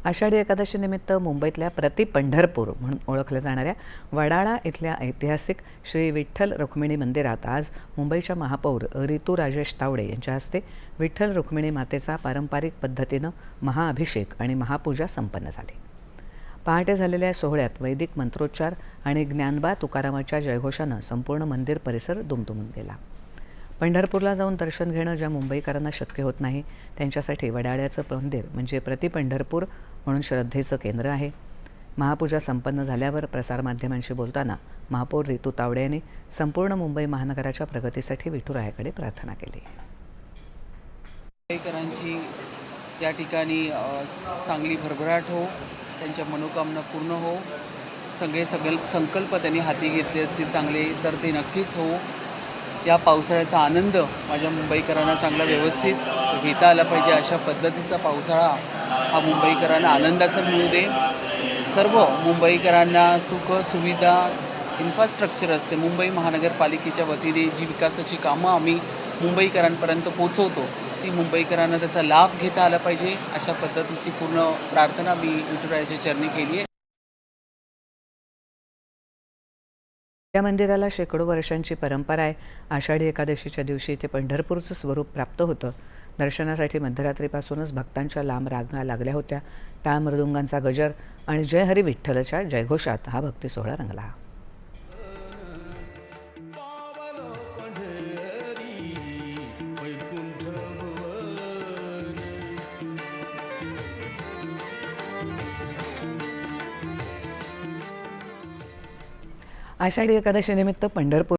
आषाढी एकादशीनिमित्त मुंबईतल्या प्रति पंढरपूर म्हणून ओळखल्या जाणाऱ्या वडाळा इथल्या ऐतिहासिक श्री विठ्ठल रुक्मिणी मंदिरात आज मुंबईच्या महापौर रितू राजेश तावडे यांच्या हस्ते विठ्ठल रुक्मिणी मातेचा पारंपरिक पद्धतीनं महाअभिषेक आणि महापूजा संपन्न झाली। पहाटे झालेल्या सोहळ्यात वैदिक मंत्रोच्चार आणि ज्ञानबा तुकारामाच्या जयघोषानं संपूर्ण मंदिर परिसर दुमदुमून गेला। पंढरपूरला जाऊन दर्शन घेणं ज्या मुंबईकरांना शक्य होत नाही त्यांच्यासाठी वडाळ्याचं मंदिर म्हणजे प्रति पंढरपूर म्हणून श्रद्धेचं केंद्र आहे। महापूजा संपन्न झाल्यावर प्रसारमाध्यमांशी बोलताना महापौर रितू तावडे यांनी संपूर्ण मुंबई महानगराच्या प्रगतीसाठी विठुरायाकडे प्रार्थना केली। मुंबईकरांची या ठिकाणी चांगली भरभराट हो, त्यांच्या मनोकामना पूर्ण हो, सगळे संकल्प त्यांनी हाती घेतले असतील चांगले तर ते नक्कीच हो। या पावसाळ्याचा आनंद माझ्या मुंबईकरांना चांगला व्यवस्थित घेता आला पाहिजे अशा पद्धतीचा पावसाळा हा मुंबईकरांना आनंदाचा मिळू दे। सर्व मुंबईकरांना सुख सुविधा इन्फ्रास्ट्रक्चर असते मुंबई महानगरपालिकेच्या वतीने जी विकासाची कामं आम्ही मुंबईकरांपर्यंत पोचवतो ती मुंबईकरांना त्याचा लाभ घेता आला पाहिजे अशा पद्धतीची पूर्ण प्रार्थना मी विठुरायाच्या चरणी केली आहे। या मंदिराला शेकडो वर्षांची परंपरा आहे। आषाढी एकादशीच्या दिवशी इथे पंढरपूरचं स्वरूप प्राप्त होतं। दर्शनासाठी मध्यरात्रीपासूनच भक्तांच्या लांब रांगा लागल्या होत्या। टाळ मृदुंगांचा गजर आणि जय हरी विठ्ठलच्या जयघोषात हा भक्ती सोहळा रंगला। आषाढी एकादशीनिमित्त पंढरपूर